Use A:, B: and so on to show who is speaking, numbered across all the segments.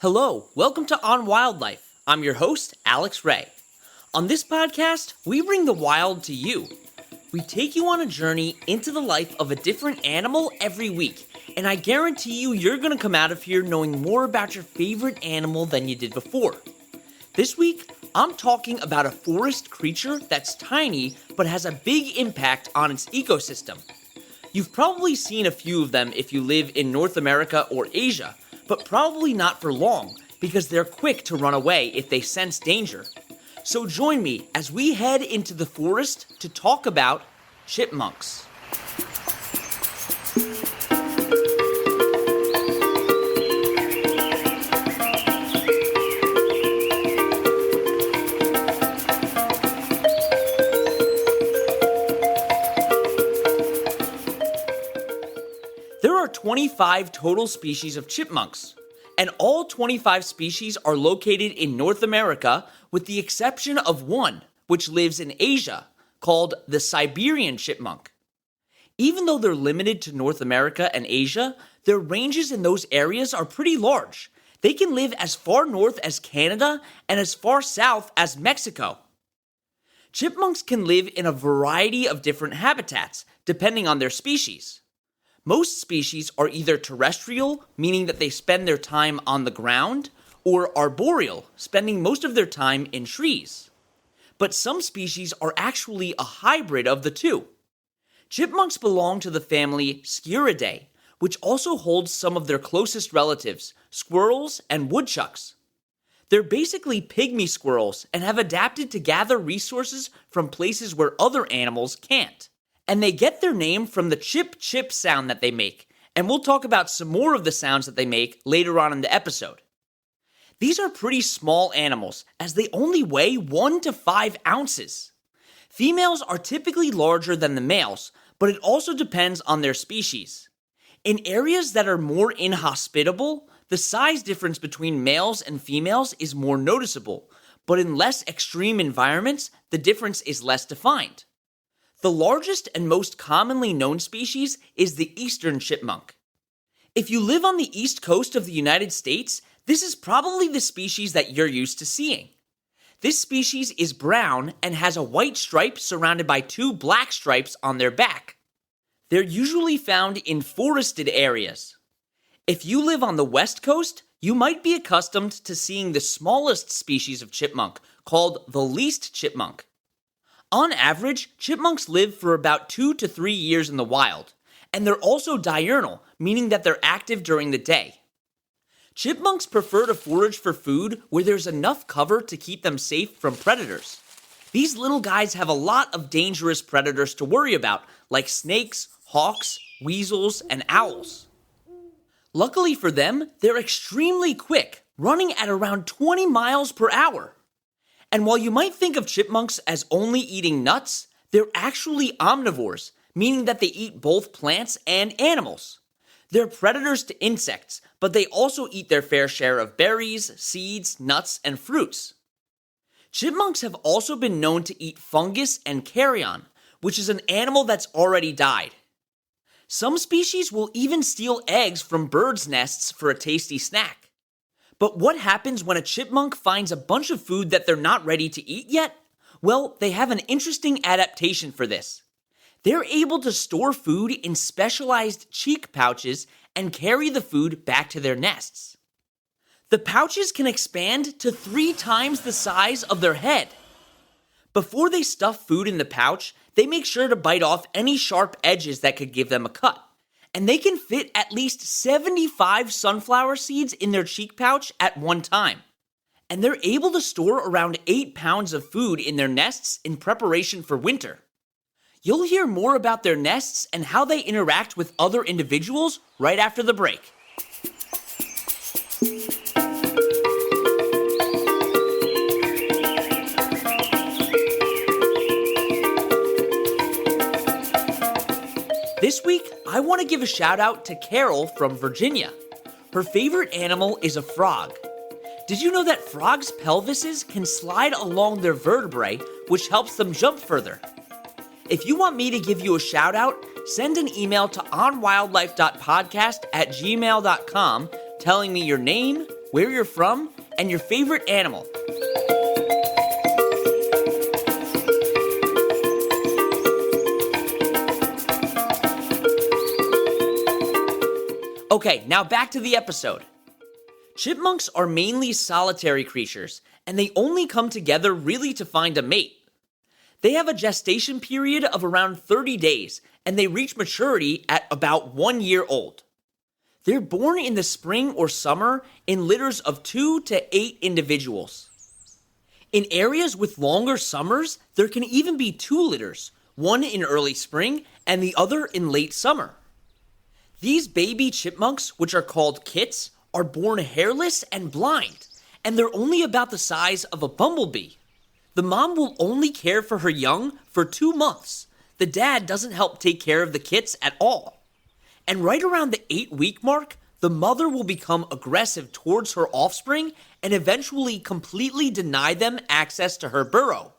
A: Hello, welcome to On Wildlife. I'm your host, Alex Ray. On this podcast, we bring the wild to you. We take you on a journey into the life of a different animal every week, and I guarantee you're going to come out of here knowing more about your favorite animal than you did before. This week, I'm talking about a forest creature that's tiny but has a big impact on its ecosystem. You've probably seen a few of them if you live in North America or Asia, but probably not for long because they're quick to run away if they sense danger. So join me as we head into the forest to talk about chipmunks. There are 25 total species of chipmunks, and all 25 species are located in North America with the exception of one, which lives in Asia, called the Siberian chipmunk. Even though they're limited to North America and Asia, their ranges in those areas are pretty large. They can live as far north as Canada and as far south as Mexico. Chipmunks can live in a variety of different habitats, depending on their species. Most species are either terrestrial, meaning that they spend their time on the ground, or arboreal, spending most of their time in trees. But some species are actually a hybrid of the two. Chipmunks belong to the family Sciuridae, which also holds some of their closest relatives, squirrels and woodchucks. They're basically pygmy squirrels and have adapted to gather resources from places where other animals can't. And they get their name from the chip-chip sound that they make, and we'll talk about some more of the sounds that they make later on in the episode. These are pretty small animals, as they only weigh 1 to 5 ounces. Females are typically larger than the males, but it also depends on their species. In areas that are more inhospitable, the size difference between males and females is more noticeable, but in less extreme environments, the difference is less defined. The largest and most commonly known species is the eastern chipmunk. If you live on the east coast of the United States, this is probably the species that you're used to seeing. This species is brown and has a white stripe surrounded by 2 black stripes on their back. They're usually found in forested areas. If you live on the west coast, you might be accustomed to seeing the smallest species of chipmunk, called the least chipmunk. On average, chipmunks live for about 2 to 3 years in the wild, and they're also diurnal, meaning that they're active during the day. Chipmunks prefer to forage for food where there's enough cover to keep them safe from predators. These little guys have a lot of dangerous predators to worry about, like snakes, hawks, weasels, and owls. Luckily for them, they're extremely quick, running at around 20 miles per hour. And while you might think of chipmunks as only eating nuts, they're actually omnivores, meaning that they eat both plants and animals. They're predators to insects, but they also eat their fair share of berries, seeds, nuts, and fruits. Chipmunks have also been known to eat fungus and carrion, which is an animal that's already died. Some species will even steal eggs from birds' nests for a tasty snack. But what happens when a chipmunk finds a bunch of food that they're not ready to eat yet? Well, they have an interesting adaptation for this. They're able to store food in specialized cheek pouches and carry the food back to their nests. The pouches can expand to 3 times the size of their head. Before they stuff food in the pouch, they make sure to bite off any sharp edges that could give them a cut. And they can fit at least 75 sunflower seeds in their cheek pouch at one time. And they're able to store around 8 pounds of food in their nests in preparation for winter. You'll hear more about their nests and how they interact with other individuals right after the break. This week, I want to give a shout out to Carol from Virginia. Her favorite animal is a frog. Did you know that frogs' pelvises can slide along their vertebrae, which helps them jump further? If you want me to give you a shout out, send an email to onwildlife.podcast@gmail.com telling me your name, where you're from, and your favorite animal. Okay, now back to the episode. Chipmunks are mainly solitary creatures, and they only come together really to find a mate. They have a gestation period of around 30 days, and they reach maturity at about 1 year old. They're born in the spring or summer in litters of 2 to 8 individuals. In areas with longer summers, there can even be 2 litters, one in early spring and the other in late summer. These baby chipmunks, which are called kits, are born hairless and blind, and they're only about the size of a bumblebee. The mom will only care for her young for 2 months. The dad doesn't help take care of the kits at all. And right around the 8-week mark, the mother will become aggressive towards her offspring and eventually completely deny them access to her burrow.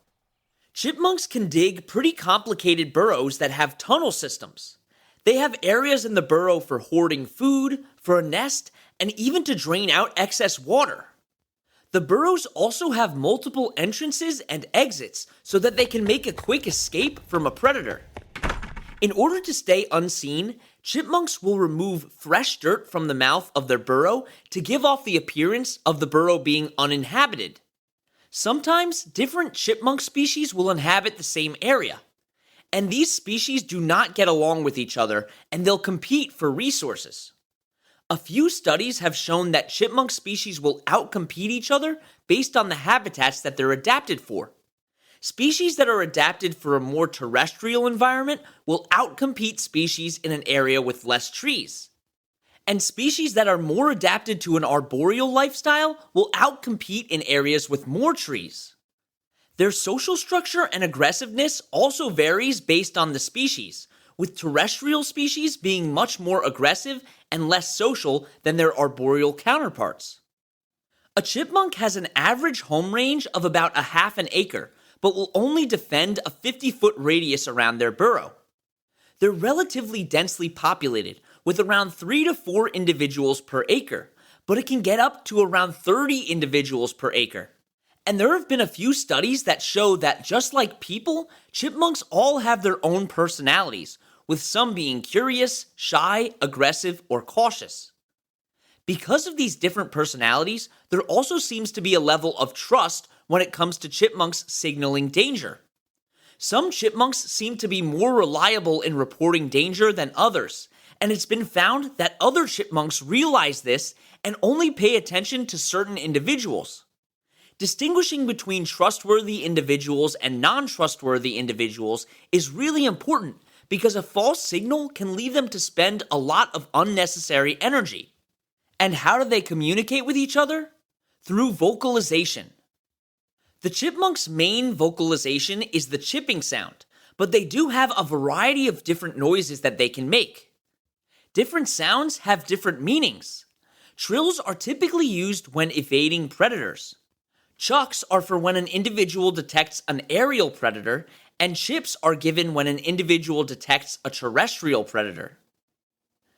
A: Chipmunks can dig pretty complicated burrows that have tunnel systems. They have areas in the burrow for hoarding food, for a nest, and even to drain out excess water. The burrows also have multiple entrances and exits so that they can make a quick escape from a predator. In order to stay unseen, chipmunks will remove fresh dirt from the mouth of their burrow to give off the appearance of the burrow being uninhabited. Sometimes different chipmunk species will inhabit the same area. And these species do not get along with each other, and they'll compete for resources. A few studies have shown that chipmunk species will outcompete each other based on the habitats that they're adapted for. Species that are adapted for a more terrestrial environment will outcompete species in an area with less trees. And species that are more adapted to an arboreal lifestyle will outcompete in areas with more trees. Their social structure and aggressiveness also varies based on the species, with terrestrial species being much more aggressive and less social than their arboreal counterparts. A chipmunk has an average home range of about a half an acre, but will only defend a 50-foot radius around their burrow. They're relatively densely populated, with around 3 to 4 individuals per acre, but it can get up to around 30 individuals per acre. And there have been a few studies that show that just like people, chipmunks all have their own personalities, with some being curious, shy, aggressive, or cautious. Because of these different personalities, there also seems to be a level of trust when it comes to chipmunks signaling danger. Some chipmunks seem to be more reliable in reporting danger than others, and it's been found that other chipmunks realize this and only pay attention to certain individuals. Distinguishing between trustworthy individuals and non-trustworthy individuals is really important because a false signal can lead them to spend a lot of unnecessary energy. And how do they communicate with each other? Through vocalization. The chipmunk's main vocalization is the chipping sound, but they do have a variety of different noises that they can make. Different sounds have different meanings. Trills are typically used when evading predators. Chucks are for when an individual detects an aerial predator, and chips are given when an individual detects a terrestrial predator.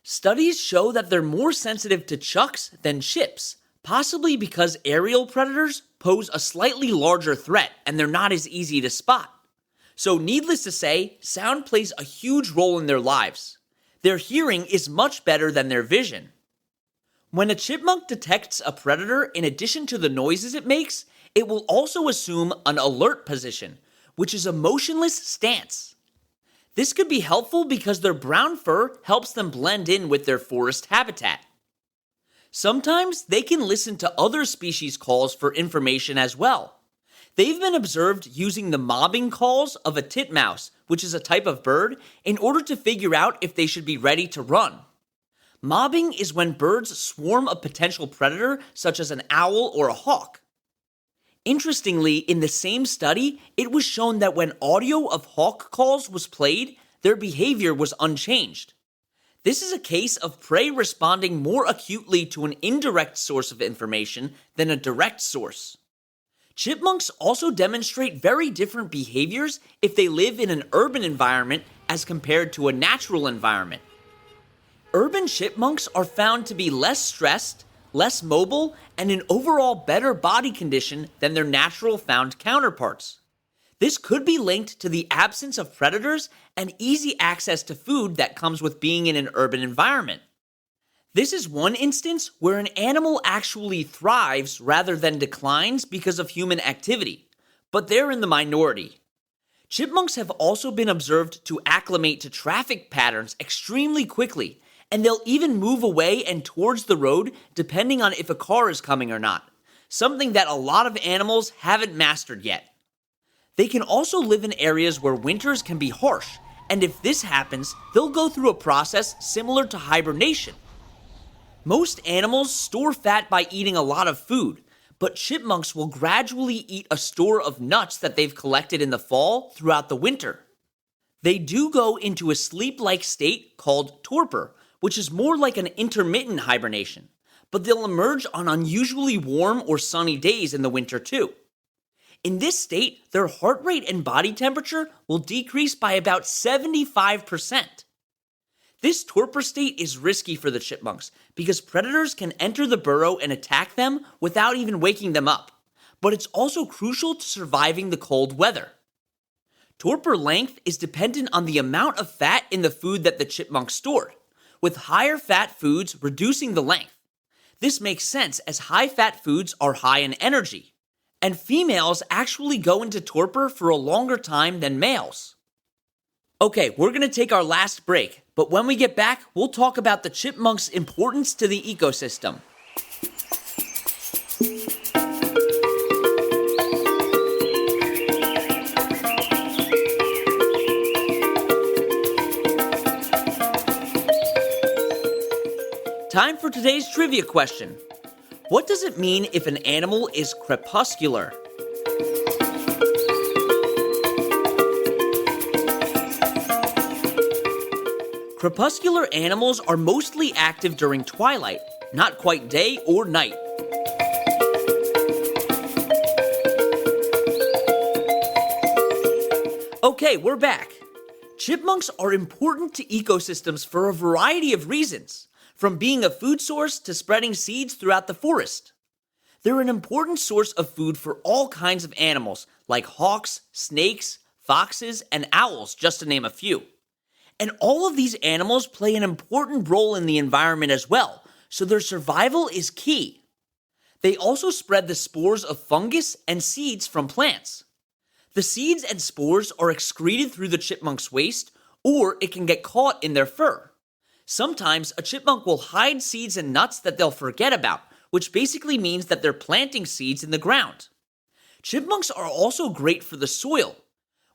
A: Studies show that they're more sensitive to chucks than chips, possibly because aerial predators pose a slightly larger threat and they're not as easy to spot. So needless to say, sound plays a huge role in their lives. Their hearing is much better than their vision. When a chipmunk detects a predator, in addition to the noises it makes, it will also assume an alert position, which is a motionless stance. This could be helpful because their brown fur helps them blend in with their forest habitat. Sometimes they can listen to other species' calls for information as well. They've been observed using the mobbing calls of a titmouse, which is a type of bird, in order to figure out if they should be ready to run. Mobbing is when birds swarm a potential predator, such as an owl or a hawk. Interestingly, in the same study, it was shown that when audio of hawk calls was played, their behavior was unchanged. This is a case of prey responding more acutely to an indirect source of information than a direct source. Chipmunks also demonstrate very different behaviors if they live in an urban environment as compared to a natural environment. Urban chipmunks are found to be less stressed, less mobile, and an overall better body condition than their natural found counterparts. This could be linked to the absence of predators and easy access to food that comes with being in an urban environment. This is one instance where an animal actually thrives rather than declines because of human activity, but they're in the minority. Chipmunks have also been observed to acclimate to traffic patterns extremely quickly, and they'll even move away and towards the road depending on if a car is coming or not, something that a lot of animals haven't mastered yet. They can also live in areas where winters can be harsh, and if this happens, they'll go through a process similar to hibernation. Most animals store fat by eating a lot of food, but chipmunks will gradually eat a store of nuts that they've collected in the fall throughout the winter. They do go into a sleep-like state called torpor, which is more like an intermittent hibernation, but they'll emerge on unusually warm or sunny days in the winter too. In this state, their heart rate and body temperature will decrease by about 75%. This torpor state is risky for the chipmunks because predators can enter the burrow and attack them without even waking them up, but it's also crucial to surviving the cold weather. Torpor length is dependent on the amount of fat in the food that the chipmunk stored, with higher fat foods reducing the length. This makes sense as high fat foods are high in energy, and females actually go into torpor for a longer time than males. Okay, we're going to take our last break, but when we get back, we'll talk about the chipmunk's importance to the ecosystem. Time for today's trivia question. What does it mean if an animal is crepuscular? Crepuscular animals are mostly active during twilight, not quite day or night. Okay, we're back. Chipmunks are important to ecosystems for a variety of reasons, from being a food source to spreading seeds throughout the forest. They're an important source of food for all kinds of animals, like hawks, snakes, foxes, and owls, just to name a few. And all of these animals play an important role in the environment as well, so their survival is key. They also spread the spores of fungus and seeds from plants. The seeds and spores are excreted through the chipmunk's waste, or it can get caught in their fur. Sometimes a chipmunk will hide seeds and nuts that they'll forget about, which basically means that they're planting seeds in the ground. Chipmunks are also great for the soil.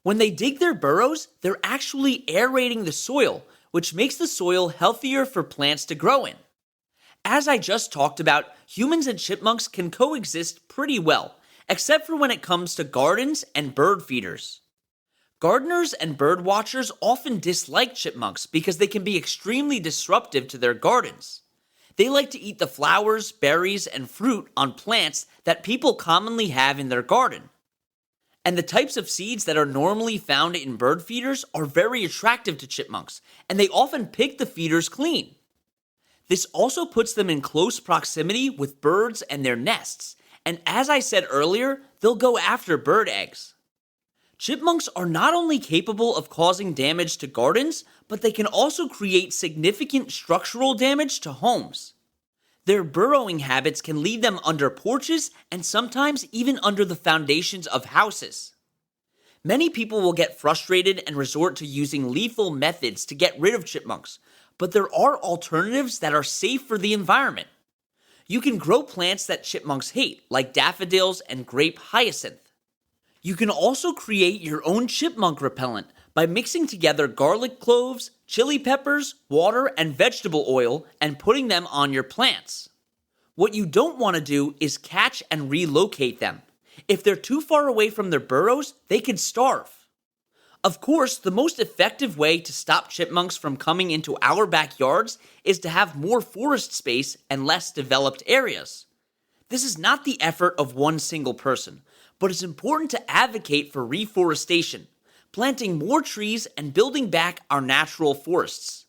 A: When they dig their burrows, they're actually aerating the soil, which makes the soil healthier for plants to grow in. As I just talked about, humans and chipmunks can coexist pretty well, except for when it comes to gardens and bird feeders. Gardeners and bird watchers often dislike chipmunks because they can be extremely disruptive to their gardens. They like to eat the flowers, berries, and fruit on plants that people commonly have in their garden. And the types of seeds that are normally found in bird feeders are very attractive to chipmunks, and they often pick the feeders clean. This also puts them in close proximity with birds and their nests, and as I said earlier, they'll go after bird eggs. Chipmunks are not only capable of causing damage to gardens, but they can also create significant structural damage to homes. Their burrowing habits can lead them under porches and sometimes even under the foundations of houses. Many people will get frustrated and resort to using lethal methods to get rid of chipmunks, but there are alternatives that are safe for the environment. You can grow plants that chipmunks hate, like daffodils and grape hyacinth. You can also create your own chipmunk repellent by mixing together garlic cloves, chili peppers, water, and vegetable oil and putting them on your plants. What you don't want to do is catch and relocate them. If they're too far away from their burrows, they can starve. Of course, the most effective way to stop chipmunks from coming into our backyards is to have more forest space and less developed areas. This is not the effort of one single person, but it's important to advocate for reforestation, planting more trees and building back our natural forests.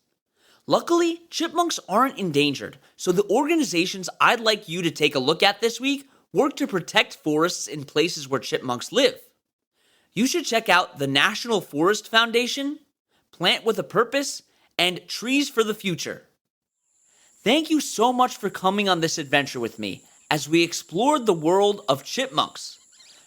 A: Luckily, chipmunks aren't endangered, so the organizations I'd like you to take a look at this week work to protect forests in places where chipmunks live. You should check out the National Forest Foundation, Plant with a Purpose, and Trees for the Future. Thank you so much for coming on this adventure with me as we explored the world of chipmunks.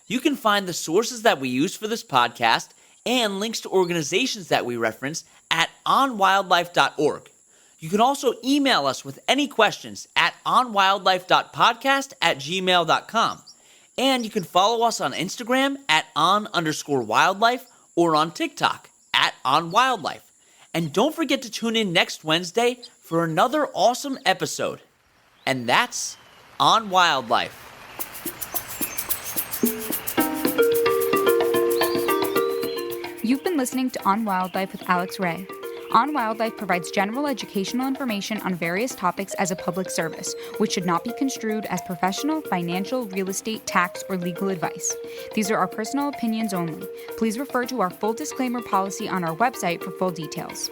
A: You can find the sources that we use for this podcast and links to organizations that we reference at onwildlife.org. You can also email us with any questions at onwildlife.podcast@gmail.com. And you can follow us on Instagram at on_wildlife or on TikTok at onwildlife. And don't forget to tune in next Wednesday for another awesome episode. And that's On Wildlife.
B: You've been listening to On Wildlife with Alex Ray. On Wildlife provides general educational information on various topics as a public service, which should not be construed as professional, financial, real estate, tax, or legal advice. These are our personal opinions only. Please refer to our full disclaimer policy on our website for full details.